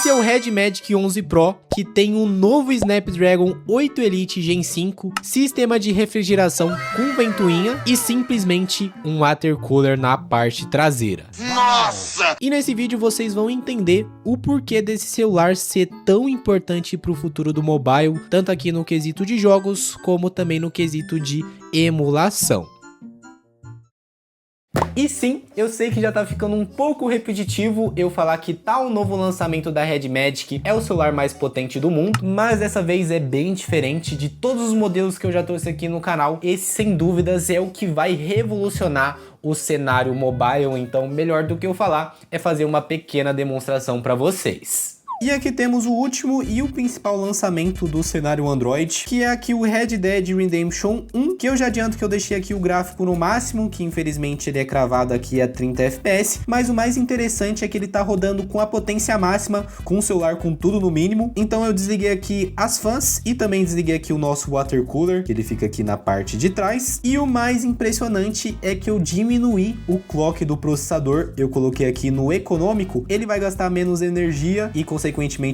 Esse é o Red Magic 11 Pro, que tem um novo Snapdragon 8 Elite Gen 5, sistema de refrigeração com ventoinha e simplesmente um water cooler na parte traseira. Nossa! E nesse vídeo vocês vão entender o porquê desse celular ser tão importante para o futuro do mobile, tanto aqui no quesito de jogos, como também no quesito de emulação. E sim, eu sei que já tá ficando um pouco repetitivo eu falar que tal novo lançamento da Red Magic é o celular mais potente do mundo, mas dessa vez é bem diferente de todos os modelos que eu já trouxe aqui no canal. Esse, sem dúvidas, é o que vai revolucionar o cenário mobile, então melhor do que eu falar é fazer uma pequena demonstração para vocês. E aqui temos o último e o principal lançamento do cenário Android, que é aqui o Red Dead Redemption 1, que eu já adianto que eu deixei aqui o gráfico no máximo, que infelizmente ele é cravado aqui a 30 FPS, mas o mais interessante é que ele tá rodando com a potência máxima, com o celular com tudo no mínimo. Então eu desliguei aqui as fãs e também desliguei aqui o nosso water cooler, que ele fica aqui na parte de trás. E o mais impressionante é que eu diminuí o clock do processador, eu coloquei aqui no econômico, ele vai gastar menos energia e consequentemente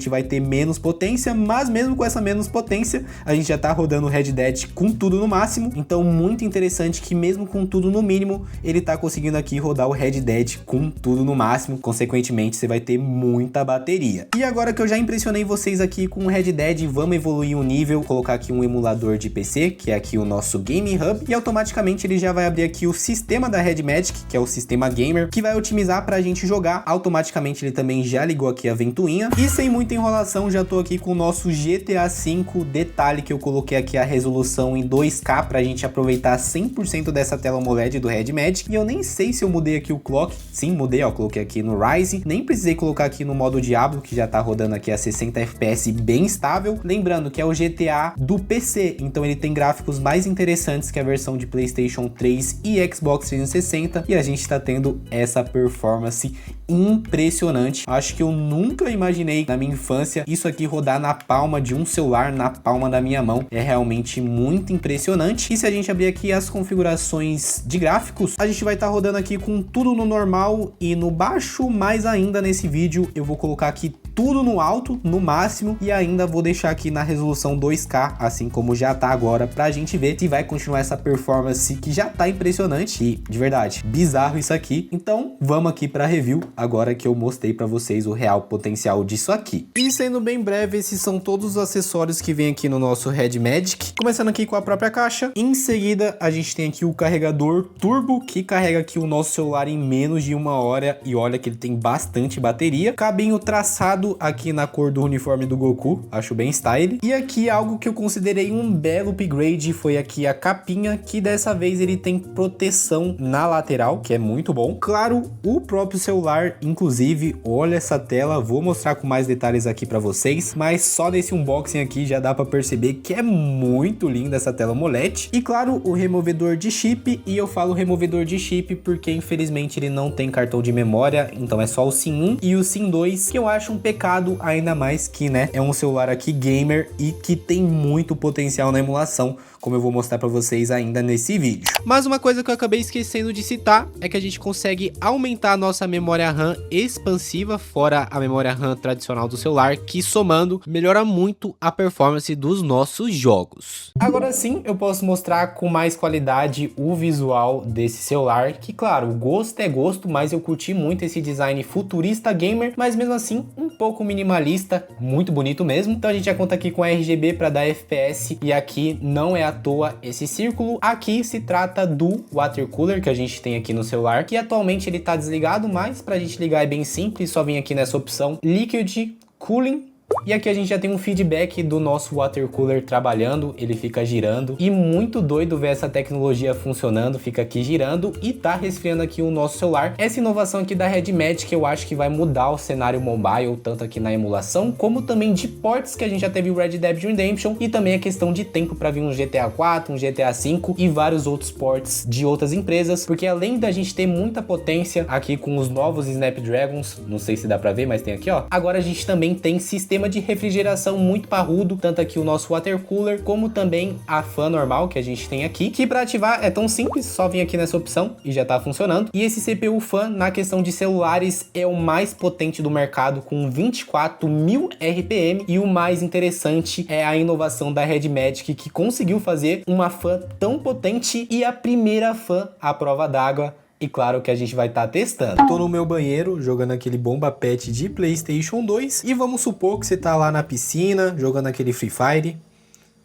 vai ter menos potência, mas mesmo com essa menos potência, a gente já tá rodando o Red Dead com tudo no máximo, então muito interessante que mesmo com tudo no mínimo, ele tá conseguindo aqui rodar o Red Dead com tudo no máximo, consequentemente você vai ter muita bateria. E agora que eu já impressionei vocês aqui com o Red Dead, vamos evoluir um nível, colocar aqui um emulador de PC, que é aqui o nosso Game Hub, e automaticamente ele já vai abrir aqui o sistema da Red Magic, que é o sistema gamer, que vai otimizar pra gente jogar. Automaticamente ele também já ligou aqui a ventoinha, e sem muita enrolação, já tô aqui com o nosso GTA V, detalhe que eu coloquei aqui a resolução em 2K pra gente aproveitar 100% dessa tela AMOLED do Red Magic, e eu nem sei se eu mudei aqui o clock, sim, mudei, ó, coloquei aqui no Ryzen, nem precisei colocar aqui no modo Diablo, que já tá rodando aqui a 60 FPS bem estável, lembrando que é o GTA do PC, então ele tem gráficos mais interessantes que a versão de PlayStation 3 e Xbox 360, e a gente tá tendo essa performance impressionante. Acho que eu nunca imaginei na minha infância isso aqui rodar na palma de um celular, na palma da minha mão. É realmente muito impressionante. E se a gente abrir aqui as configurações de gráficos, a gente vai estar rodando aqui com tudo no normal e no baixo, mais ainda nesse vídeo eu vou colocar aqui tudo no alto, no máximo, e ainda vou deixar aqui na resolução 2K, assim como já tá agora, pra gente ver se vai continuar essa performance que já tá impressionante e, de verdade, bizarro isso aqui. Então, vamos aqui pra review, agora que eu mostrei pra vocês o real potencial disso aqui. E sendo bem breve, esses são todos os acessórios que vem aqui no nosso Red Magic, começando aqui com a própria caixa. Em seguida, a gente tem aqui o carregador turbo, que carrega aqui o nosso celular em menos de 1 hora, e olha que ele tem bastante bateria. Cabinho traçado aqui na cor do uniforme do Goku, acho bem style. E aqui algo que eu considerei um belo upgrade foi aqui a capinha, que dessa vez ele tem proteção na lateral, que é muito bom. Claro, o próprio celular, inclusive, olha essa tela, vou mostrar com mais detalhes aqui para vocês, mas só desse unboxing aqui já dá para perceber que é muito linda essa tela AMOLED. E claro, o removedor de chip, e eu falo removedor de chip porque infelizmente ele não tem cartão de memória, então é só o SIM 1 e o SIM 2, que eu acho um pecado, ainda mais que, né, é um celular aqui gamer e que tem muito potencial na emulação, como eu vou mostrar para vocês ainda nesse vídeo. Mas uma coisa que eu acabei esquecendo de citar é que a gente consegue aumentar a nossa memória RAM expansiva, fora a memória RAM tradicional do celular, que somando melhora muito a performance dos nossos jogos. Agora sim, eu posso mostrar com mais qualidade o visual desse celular, que claro, o gosto é gosto, mas eu curti muito esse design futurista gamer, mas mesmo assim um pouco minimalista, muito bonito mesmo. Então a gente já conta aqui com a RGB para dar FPS, e aqui não é à toa esse círculo. Aqui se trata do water cooler que a gente tem aqui no celular, que atualmente ele tá desligado, mas pra gente ligar é bem simples, só vir aqui nessa opção Liquid Cooling. E aqui a gente já tem um feedback do nosso water cooler trabalhando, ele fica girando, e muito doido ver essa tecnologia funcionando, fica aqui girando e tá resfriando aqui o nosso celular. Essa inovação aqui da Red Magic eu acho que vai mudar o cenário mobile, tanto aqui na emulação, como também de ports, que a gente já teve o Red Dead Redemption, e também a questão de tempo para vir um GTA 4, um GTA 5 e vários outros ports de outras empresas, porque além da gente ter muita potência aqui com os novos Snapdragons, não sei se dá para ver, mas tem aqui ó, agora a gente também tem sistema sistema de refrigeração muito parrudo, tanto aqui o nosso water cooler, como também a fan normal que a gente tem aqui, que para ativar é tão simples, só vir aqui nessa opção e já tá funcionando. E esse CPU fan, na questão de celulares, é o mais potente do mercado, com 24.000 RPM, e o mais interessante é a inovação da Red Magic, que conseguiu fazer uma fan tão potente, e a primeira fan à prova d'água. E claro que a gente vai estar testando. Tô no meu banheiro, jogando aquele Bomba Pet de PlayStation 2. E vamos supor que você tá lá na piscina, jogando aquele Free Fire.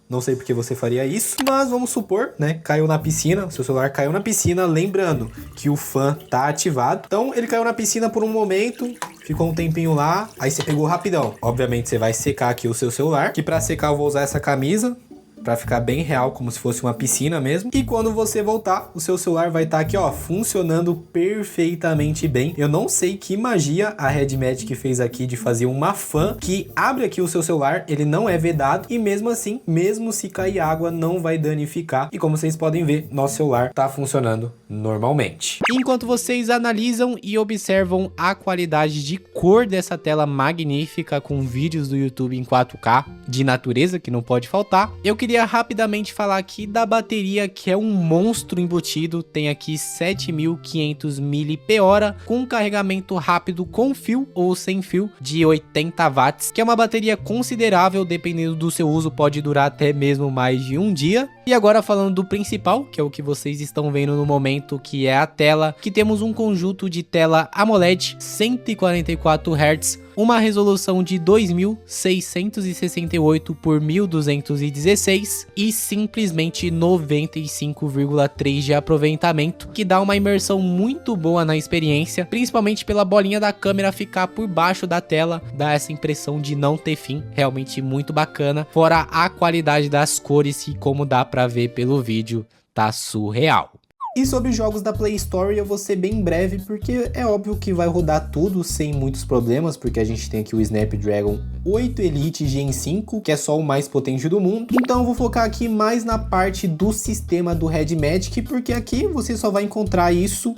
Não sei porque você faria isso, mas vamos supor, né? Caiu na piscina, seu celular caiu na piscina. Lembrando que o fan tá ativado. Então ele caiu na piscina por um momento, ficou um tempinho lá, aí você pegou rapidão. Obviamente você vai secar aqui o seu celular, que pra secar eu vou usar essa camisa, pra ficar bem real, como se fosse uma piscina mesmo. E quando você voltar, o seu celular vai estar aqui, ó, funcionando perfeitamente bem. Eu não sei que magia a Red Magic fez aqui de fazer uma fan que abre aqui o seu celular, ele não é vedado, e mesmo assim, mesmo se cair água, não vai danificar. E como vocês podem ver, nosso celular tá funcionando normalmente. Enquanto vocês analisam e observam a qualidade de cor dessa tela magnífica, com vídeos do YouTube em 4K de natureza, que não pode faltar, eu queria rapidamente falar aqui da bateria, que é um monstro embutido. Tem aqui 7.500 mAh, com um carregamento rápido com fio ou sem fio de 80 watts, que é uma bateria considerável, dependendo do seu uso pode durar até mesmo mais de um dia. E agora falando do principal, que é o que vocês estão vendo no momento, que é a tela, que temos um conjunto de tela AMOLED 144 Hz, uma resolução de 2668 por 1216 e simplesmente 95,3 de aproveitamento, que dá uma imersão muito boa na experiência, principalmente pela bolinha da câmera ficar por baixo da tela, dá essa impressão de não ter fim, realmente muito bacana, fora a qualidade das cores, que como dá pra ver pelo vídeo, tá surreal. E sobre jogos da Play Store eu vou ser bem breve, porque é óbvio que vai rodar tudo sem muitos problemas, porque a gente tem aqui o Snapdragon 8 Elite Gen 5, que é só o mais potente do mundo. Então eu vou focar aqui mais na parte do sistema do Red Magic, porque aqui você só vai encontrar isso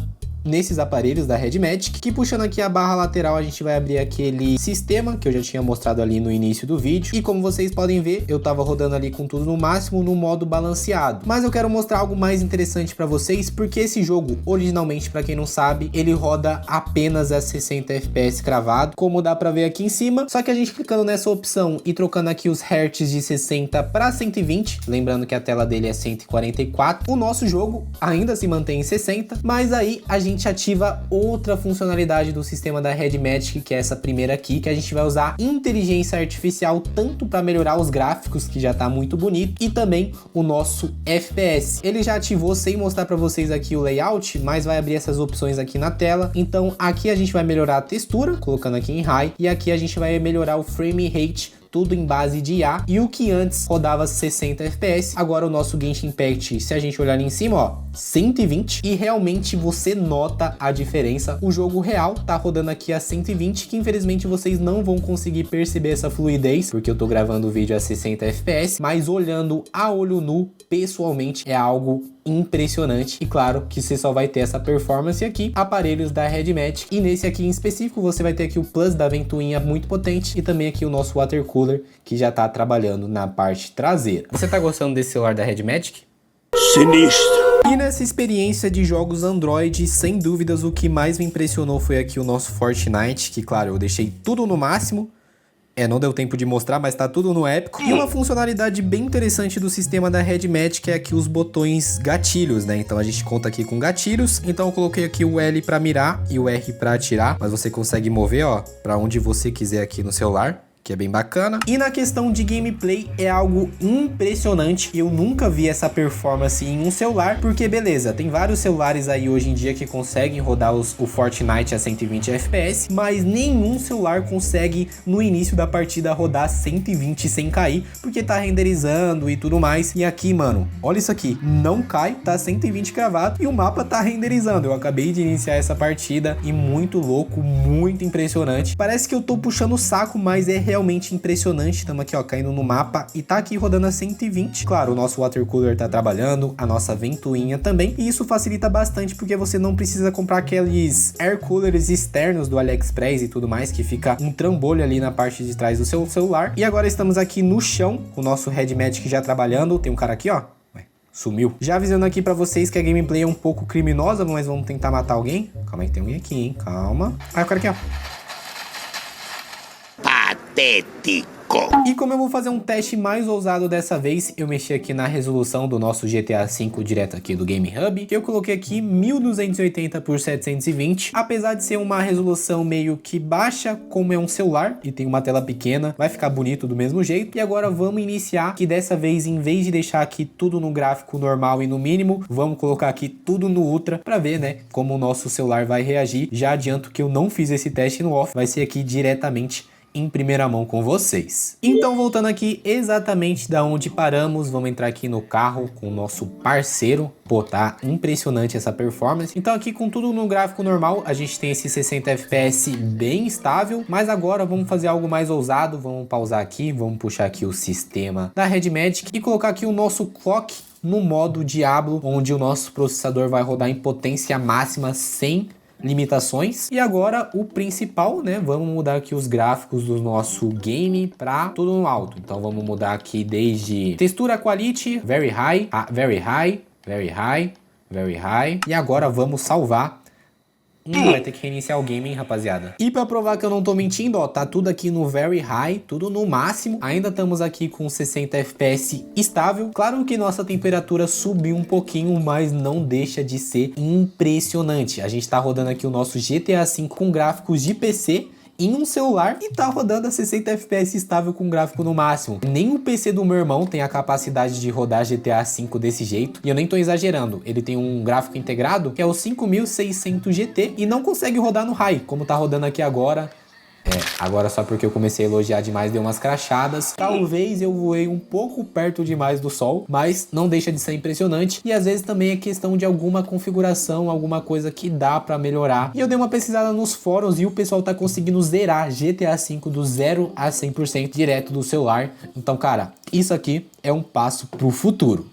nesses aparelhos da Red Magic, que puxando aqui a barra lateral a gente vai abrir aquele sistema que eu já tinha mostrado ali no início do vídeo, e como vocês podem ver, eu tava rodando ali com tudo no máximo no modo balanceado. Mas eu quero mostrar algo mais interessante para vocês, porque esse jogo, originalmente, para quem não sabe, ele roda apenas a 60 FPS cravado, como dá para ver aqui em cima, só que a gente clicando nessa opção e trocando aqui os hertz de 60 para 120, lembrando que a tela dele é 144, o nosso jogo ainda se mantém em 60, mas aí a gente ativa outra funcionalidade do sistema da Red Magic, que é essa primeira aqui, que a gente vai usar inteligência artificial tanto para melhorar os gráficos, que já tá muito bonito, e também o nosso FPS. Ele já ativou sem mostrar para vocês aqui o layout, mas vai abrir essas opções aqui na tela. Então aqui a gente vai melhorar a textura, colocando aqui em High, e aqui a gente vai melhorar o frame rate, tudo em base de IA, e o que antes rodava 60 FPS, agora o nosso Genshin Impact, se a gente olhar ali em cima, ó, 120, e realmente você nota a diferença. O jogo real tá rodando aqui a 120, que infelizmente vocês não vão conseguir perceber essa fluidez, porque eu tô gravando o vídeo a 60 FPS, mas olhando a olho nu, pessoalmente, é algo impressionante. E claro que você só vai ter essa performance aqui, aparelhos da Red Magic, e nesse aqui em específico você vai ter aqui o Plus da ventoinha muito potente, e também aqui o nosso water cooler, que já tá trabalhando na parte traseira. Você tá gostando desse celular da Red Magic? Sinistro! E nessa experiência de jogos Android, sem dúvidas o que mais me impressionou foi aqui o nosso Fortnite, que claro, eu deixei tudo no máximo. Não deu tempo de mostrar, mas tá tudo no épico. E uma funcionalidade bem interessante do sistema da Red Magic é aqui os botões gatilhos, né? Então a gente conta aqui com gatilhos. Então eu coloquei aqui o L para mirar e o R para atirar, mas você consegue mover, ó, para onde você quiser aqui no celular, que é bem bacana. E na questão de gameplay é algo impressionante. Eu nunca vi essa performance em um celular, porque beleza, tem vários celulares aí hoje em dia que conseguem rodar o Fortnite a 120 FPS, mas nenhum celular consegue no início da partida rodar 120 sem cair, porque tá renderizando e tudo mais. E aqui, mano, olha isso aqui, não cai, tá 120 cravado e o mapa tá renderizando. Eu acabei de iniciar essa partida e muito louco, muito impressionante. Parece que eu tô puxando o saco, mas é realmente impressionante. Estamos aqui, ó, caindo no mapa e tá aqui rodando a 120. Claro, o nosso water cooler tá trabalhando, a nossa ventoinha também, e isso facilita bastante porque você não precisa comprar aqueles air coolers externos do AliExpress e tudo mais, que fica um trambolho ali na parte de trás do seu celular. E agora estamos aqui no chão, com o nosso Red Magic já trabalhando. Tem um cara aqui, ó. Sumiu. Já avisando aqui pra vocês que a gameplay é um pouco criminosa, mas vamos tentar matar alguém. Calma aí, tem alguém aqui, hein? Calma. Ah, o cara aqui, ó. Patético. E como eu vou fazer um teste mais ousado dessa vez, eu mexi aqui na resolução do nosso GTA V direto aqui do Game Hub. Eu coloquei aqui 1280 por 720. Apesar de ser uma resolução meio que baixa, como é um celular e tem uma tela pequena, vai ficar bonito do mesmo jeito. E agora vamos iniciar, que dessa vez, em vez de deixar aqui tudo no gráfico normal e no mínimo, vamos colocar aqui tudo no Ultra pra ver, né, como o nosso celular vai reagir. Já adianto que eu não fiz esse teste no off, vai ser aqui diretamente em primeira mão com vocês. Então, voltando aqui exatamente da onde paramos, vamos entrar aqui no carro com o nosso parceiro. Pô, tá impressionante essa performance. Então aqui com tudo no gráfico normal, a gente tem esse 60 FPS bem estável, mas agora vamos fazer algo mais ousado. Vamos pausar aqui, vamos puxar aqui o sistema da Red Magic e colocar aqui o nosso clock no modo Diablo, onde o nosso processador vai rodar em potência máxima sem limitações. E agora o principal, né, vamos mudar aqui os gráficos do nosso game para tudo no alto. Então vamos mudar aqui desde textura quality, very high, very high, very high, very high. E agora vamos salvar. Vai ter que reiniciar o game, hein, rapaziada. E pra provar que eu não tô mentindo, ó, tá tudo aqui no very high, tudo no máximo. Ainda estamos aqui com 60 FPS estável. Claro que nossa temperatura subiu um pouquinho, mas não deixa de ser impressionante. A gente tá rodando aqui o nosso GTA V com gráficos de PC em um celular e tá rodando a 60 FPS estável com gráfico no máximo. Nem o PC do meu irmão tem a capacidade de rodar GTA V desse jeito, e eu nem tô exagerando. Ele tem um gráfico integrado que é o 5600 GT e não consegue rodar no high, como tá rodando aqui agora. Agora só porque eu comecei a elogiar demais, deu umas crachadas. Talvez eu voei um pouco perto demais do sol, mas não deixa de ser impressionante. E às vezes também é questão de alguma configuração, alguma coisa que dá pra melhorar. E eu dei uma pesquisada nos fóruns e o pessoal tá conseguindo zerar GTA V do 0 a 100% direto do celular. Então, cara, isso aqui é um passo pro futuro.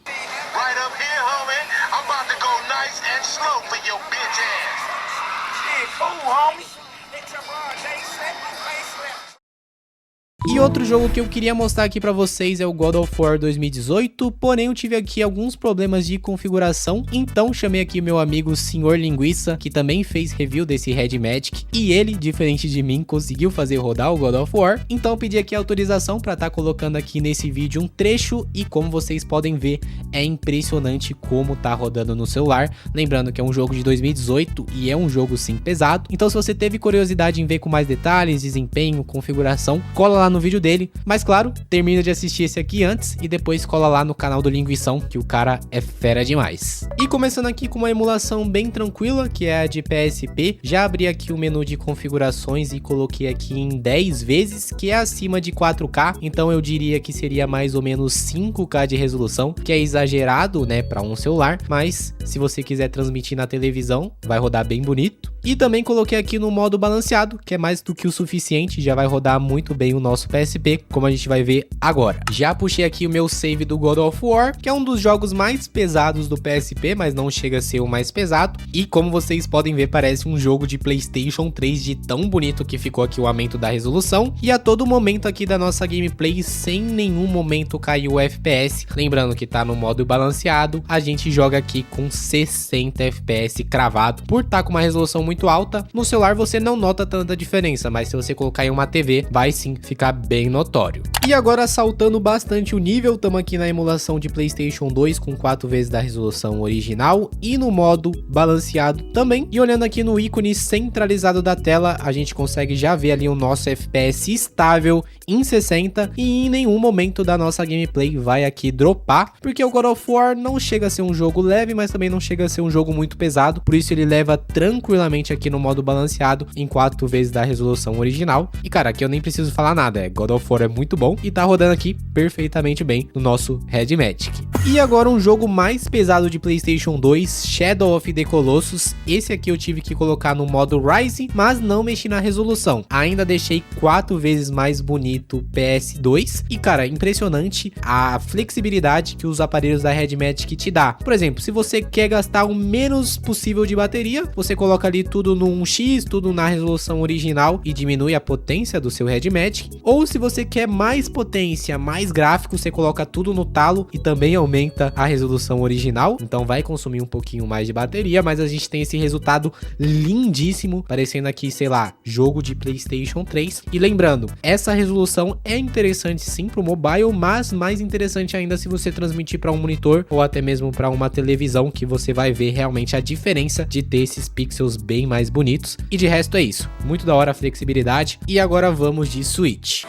E outro jogo que eu queria mostrar aqui pra vocês é o God of War 2018, porém eu tive aqui alguns problemas de configuração, então chamei aqui meu amigo Senhor Linguiça, que também fez review desse Red Magic, e ele, diferente de mim, conseguiu fazer rodar o God of War, então eu pedi aqui a autorização pra estar colocando aqui nesse vídeo um trecho, e como vocês podem ver, é impressionante como tá rodando no celular, lembrando que é um jogo de 2018 e é um jogo sim pesado, então se você teve curiosidade em ver com mais detalhes, desempenho, configuração, cola lá no vídeo dele, mas claro, termina de assistir esse aqui antes e depois cola lá no canal do Linguição, que o cara é fera demais. E começando aqui com uma emulação bem tranquila, que é a de PSP, já abri aqui o menu de configurações e coloquei aqui em 10 vezes, que é acima de 4K, então eu diria que seria mais ou menos 5K de resolução, que é exagerado, né, para um celular, mas se você quiser transmitir na televisão, vai rodar bem bonito. E também coloquei aqui no modo balanceado, que é mais do que o suficiente, já vai rodar muito bem o nosso PSP, como a gente vai ver agora. Já puxei aqui o meu save do God of War, que é um dos jogos mais pesados do PSP, mas não chega a ser o mais pesado. E como vocês podem ver, parece um jogo de PlayStation 3 de tão bonito que ficou aqui o aumento da resolução. E a todo momento aqui da nossa gameplay, sem nenhum momento caiu o FPS. Lembrando que tá no modo balanceado, a gente joga aqui com 60 FPS cravado. Por estar com uma resolução muito alta, no celular você não nota tanta diferença, mas se você colocar em uma TV, vai sim ficar bem notório. E agora, saltando bastante o nível, estamos aqui na emulação de PlayStation 2 com 4 vezes da resolução original e no modo balanceado também. E olhando aqui no ícone centralizado da tela, a gente consegue já ver ali o nosso FPS estável em 60 e em nenhum momento da nossa gameplay vai aqui dropar, porque o God of War não chega a ser um jogo leve, mas também não chega a ser um jogo muito pesado, por isso ele leva tranquilamente aqui no modo balanceado em 4 vezes da resolução original. E cara, aqui eu nem preciso falar nada, God of War é muito bom e tá rodando aqui perfeitamente bem no nosso Red Magic. E agora um jogo mais pesado de PlayStation 2, Shadow of the Colossus. Esse aqui eu tive que colocar no modo Rising, mas não mexi na resolução. Ainda deixei 4 vezes mais bonito PS2. E cara, impressionante a flexibilidade que os aparelhos da Red Magic te dá. Por exemplo, se você quer gastar o menos possível de bateria, você coloca ali tudo no 1x, tudo na resolução original e diminui a potência do seu Red Magic. Ou se você quer mais potência, mais gráfico, você coloca tudo no talo e também aumenta a resolução original, então vai consumir um pouquinho mais de bateria, mas a gente tem esse resultado lindíssimo, parecendo aqui, sei lá, jogo de PlayStation 3. E lembrando, essa resolução é interessante sim pro mobile, mas mais interessante ainda se você transmitir para um monitor ou até mesmo para uma televisão, que você vai ver realmente a diferença de ter esses pixels bem mais bonitos. E de resto é isso, muito da hora a flexibilidade. E agora vamos de Switch.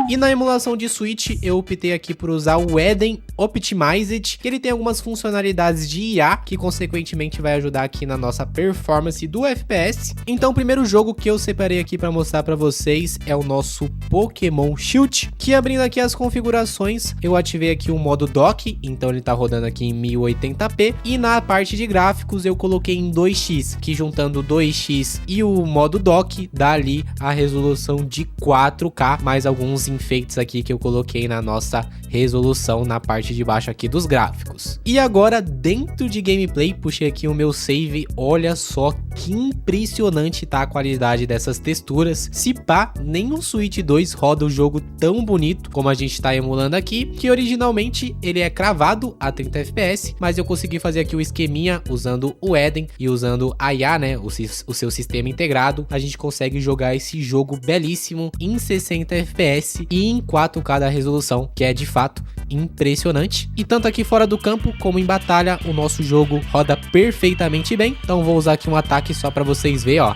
E na emulação de Switch eu optei aqui por usar o Eden Optimized, que ele tem algumas funcionalidades de IA que consequentemente vai ajudar aqui na nossa performance do FPS. Então o primeiro jogo que eu separei aqui para mostrar para vocês é o nosso Pokémon Shield, que abrindo aqui as configurações, eu ativei aqui o modo dock, então ele tá rodando aqui em 1080p, e na parte de gráficos eu coloquei em 2x, que juntando 2x e o modo dock dá ali a resolução de 4K, mais alguns enfeites aqui que eu coloquei na nossa resolução na parte de baixo aqui dos gráficos. E agora dentro de gameplay, puxei aqui o meu save, olha só que impressionante tá a qualidade dessas texturas. Se pá, nem o Switch 2 roda o jogo tão bonito como a gente tá emulando aqui, que originalmente ele é cravado a 30 FPS, mas eu consegui fazer aqui o esqueminha usando o Eden e usando a IA, né, o seu sistema integrado, a gente consegue jogar esse jogo belíssimo em 60 FPS e em 4K da resolução, que é de fato impressionante. E tanto aqui fora do campo como em batalha, o nosso jogo roda perfeitamente bem. Então vou usar aqui um ataque só para vocês verem, ó.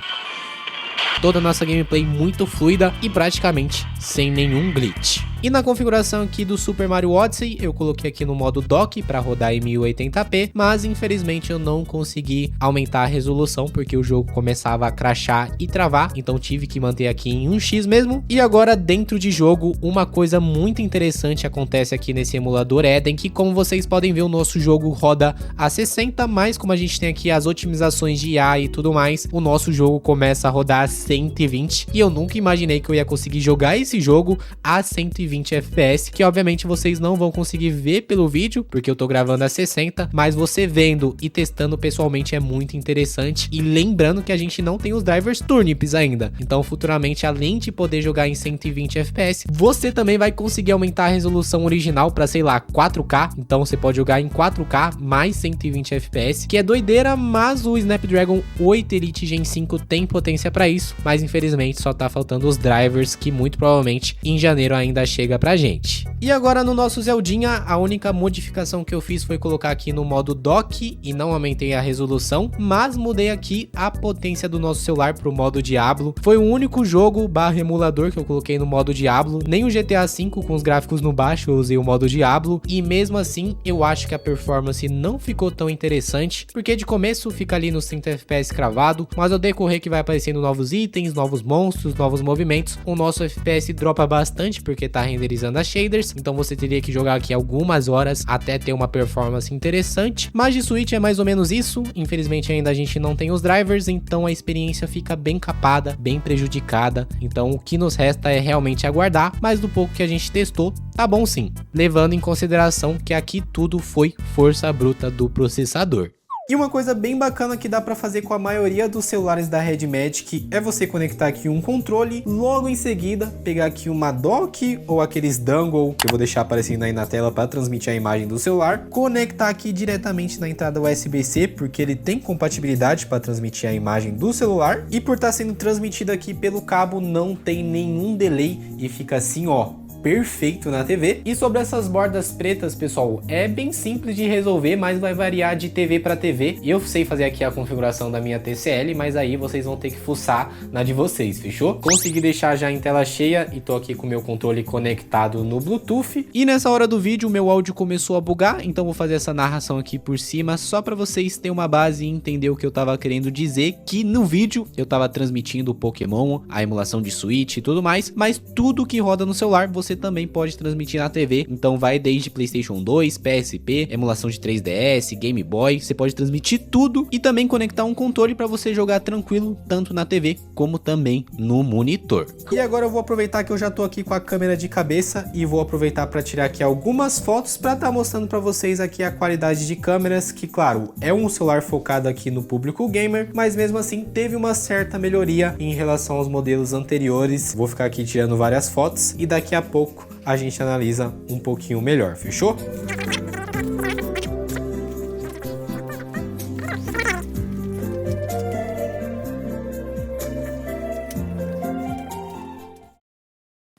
Toda a nossa gameplay muito fluida e praticamente sem nenhum glitch. E na configuração aqui do Super Mario Odyssey, eu coloquei aqui no modo dock para rodar em 1080p, mas infelizmente eu não consegui aumentar a resolução porque o jogo começava a crashar e travar, então tive que manter aqui em 1x mesmo. E agora dentro de jogo, uma coisa muito interessante acontece aqui nesse emulador Eden, que como vocês podem ver, o nosso jogo roda a 60, mas como a gente tem aqui as otimizações de IA e tudo mais, o nosso jogo começa a rodar a 120, e eu nunca imaginei que eu ia conseguir jogar esse jogo a 120 FPS, que obviamente vocês não vão conseguir ver pelo vídeo, porque eu tô gravando a 60, mas você vendo e testando pessoalmente é muito interessante. E lembrando que a gente não tem os drivers turnips ainda, então futuramente, além de poder jogar em 120 FPS, você também vai conseguir aumentar a resolução original para, sei lá, 4K, então você pode jogar em 4K mais 120 FPS, que é doideira, mas o Snapdragon 8 Elite Gen 5 tem potência para isso, mas infelizmente só tá faltando os drivers, que muito provavelmente em janeiro ainda chega pra gente. E agora no nosso Zeldinha, a única modificação que eu fiz foi colocar aqui no modo dock e não aumentei a resolução, mas mudei aqui a potência do nosso celular pro modo Diablo. Foi o único jogo / emulador que eu coloquei no modo Diablo, nem o GTA V com os gráficos no baixo eu usei o modo Diablo, e mesmo assim eu acho que a performance não ficou tão interessante, porque de começo fica ali nos 30 FPS cravado, mas ao decorrer que vai aparecendo novos itens, novos monstros, novos movimentos, o nosso FPS dropa bastante porque tá renderizando as shaders, então você teria que jogar aqui algumas horas até ter uma performance interessante. Mas de Switch é mais ou menos isso, infelizmente ainda a gente não tem os drivers, então a experiência fica bem capada, bem prejudicada, então o que nos resta é realmente aguardar, mas do pouco que a gente testou, tá bom sim, levando em consideração que aqui tudo foi força bruta do processador. E uma coisa bem bacana que dá pra fazer com a maioria dos celulares da Red Magic é você conectar aqui um controle, logo em seguida pegar aqui uma dock ou aqueles dongle que eu vou deixar aparecendo aí na tela para transmitir a imagem do celular, conectar aqui diretamente na entrada USB-C, porque ele tem compatibilidade para transmitir a imagem do celular, e por estar sendo transmitido aqui pelo cabo não tem nenhum delay e fica assim, ó, perfeito na TV. E sobre essas bordas pretas, pessoal, é bem simples de resolver, mas vai variar de TV para TV. Eu sei fazer aqui a configuração da minha TCL, mas aí vocês vão ter que fuçar na de vocês, fechou? Consegui deixar já em tela cheia e tô aqui com o meu controle conectado no Bluetooth. E nessa hora do vídeo, o meu áudio começou a bugar, então vou fazer essa narração aqui por cima, só para vocês terem uma base e entender o que eu tava querendo dizer, que no vídeo eu tava transmitindo o Pokémon, a emulação de Switch e tudo mais, mas tudo que roda no celular você também pode transmitir na TV, então vai desde PlayStation 2, PSP, emulação de 3DS, Game Boy, você pode transmitir tudo e também conectar um controle para você jogar tranquilo, tanto na TV como também no monitor. E agora eu vou aproveitar que eu já tô aqui com a câmera de cabeça e vou aproveitar para tirar aqui algumas fotos para estar mostrando para vocês aqui a qualidade de câmeras, que claro, é um celular focado aqui no público gamer, mas mesmo assim teve uma certa melhoria em relação aos modelos anteriores. Vou ficar aqui tirando várias fotos e daqui a pouco a gente analisa um pouquinho melhor, fechou?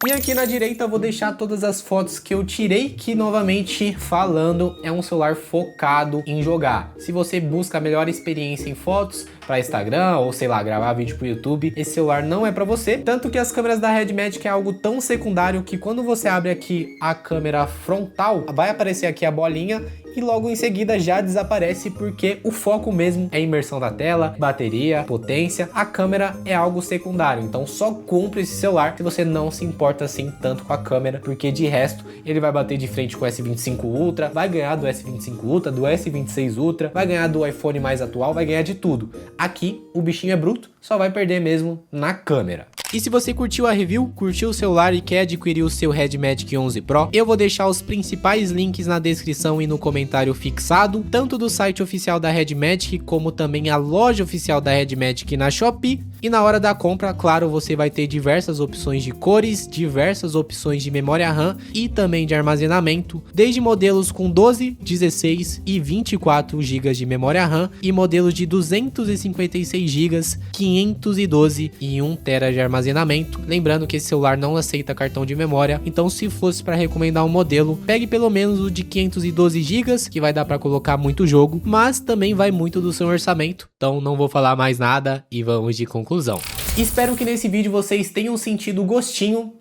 E aqui na direita eu vou deixar todas as fotos que eu tirei, que novamente falando é um celular focado em jogar. Se você busca a melhor experiência em fotos para Instagram ou sei lá, gravar vídeo para o YouTube, esse celular não é para você. Tanto que as câmeras da Red Magic é algo tão secundário que quando você abre aqui a câmera frontal, vai aparecer aqui a bolinha e logo em seguida já desaparece, porque o foco mesmo é a imersão da tela, bateria, potência. A câmera é algo secundário, então só compre esse celular se você não se importa assim tanto com a câmera, porque de resto ele vai bater de frente com o S25 Ultra, vai ganhar do S25 Ultra, do S26 Ultra, vai ganhar do iPhone mais atual, vai ganhar de tudo. Aqui o bichinho é bruto, só vai perder mesmo na câmera. E se você curtiu a review, curtiu o celular e quer adquirir o seu Red Magic 11 Pro, eu vou deixar os principais links na descrição e no comentário fixado, tanto do site oficial da Red Magic, como também a loja oficial da Red Magic na Shopee. E na hora da compra, claro, você vai ter diversas opções de cores, diversas opções de memória RAM e também de armazenamento, desde modelos com 12, 16 e 24 GB de memória RAM e modelos de 256 GB, 512 e 1 TB de armazenamento. Lembrando que esse celular não aceita cartão de memória, então se fosse para recomendar um modelo, pegue pelo menos o de 512 GB, que vai dar para colocar muito jogo, mas também vai muito do seu orçamento. Então não vou falar mais nada e vamos de conclusão. Espero que nesse vídeo vocês tenham sentido o gostinho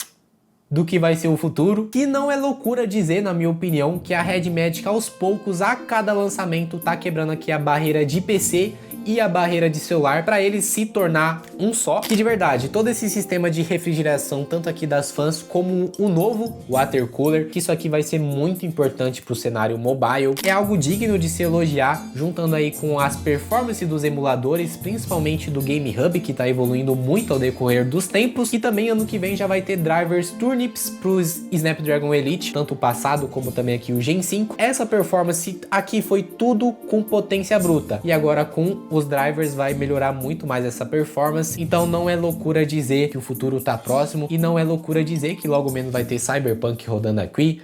do que vai ser o futuro, que não é loucura dizer, na minha opinião, que a Red Magic aos poucos, a cada lançamento, tá quebrando aqui a barreira de PC e a barreira de celular para ele se tornar um só. E de verdade, todo esse sistema de refrigeração, tanto aqui das fãs como o novo water cooler, que isso aqui vai ser muito importante para o cenário mobile, é algo digno de se elogiar, juntando aí com as performances dos emuladores, principalmente do Game Hub, que está evoluindo muito ao decorrer dos tempos. E também ano que vem já vai ter drivers turnips para os Snapdragon Elite, tanto o passado como também aqui o Gen 5. Essa performance aqui foi tudo com potência bruta, e agora com os drivers vai melhorar muito mais essa performance. Então não é loucura dizer que o futuro tá próximo, e não é loucura dizer que logo menos vai ter Cyberpunk rodando aqui.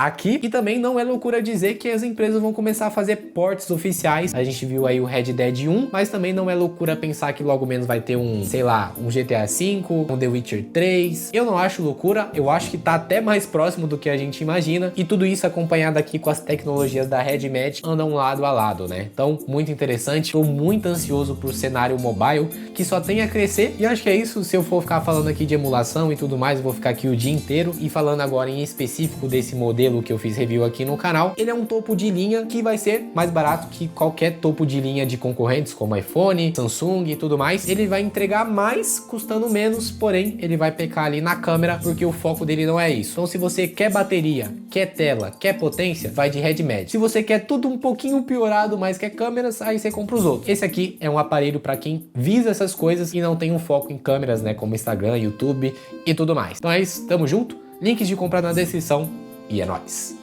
Aqui, e também não é loucura dizer que as empresas vão começar a fazer ports oficiais. A gente viu aí o Red Dead 1, mas também não é loucura pensar que logo menos vai ter um, sei lá, um GTA V, um The Witcher 3. Eu não acho loucura, eu acho que tá até mais próximo do que a gente imagina, e tudo isso acompanhado aqui com as tecnologias da Red Magic andam lado a lado, né? Então, muito interessante, tô muito ansioso pro cenário mobile, que só tem a crescer, e acho que é isso. Se eu for ficar falando aqui de emulação e tudo mais, eu vou ficar aqui o dia inteiro, e falando agora em específico desse modelo que eu fiz review aqui no canal, ele é um topo de linha que vai ser mais barato que qualquer topo de linha de concorrentes como iPhone, Samsung e tudo mais. Ele vai entregar mais custando menos, porém ele vai pecar ali na câmera, porque o foco dele não é isso. Então se você quer bateria, quer tela, quer potência, vai de Red Magic. Se você quer tudo um pouquinho piorado, mas quer câmeras, aí você compra os outros. Esse aqui é um aparelho para quem visa essas coisas e não tem um foco em câmeras, né, como Instagram, YouTube e tudo mais. Então é isso, tamo junto, links de compra na descrição. E é nóis!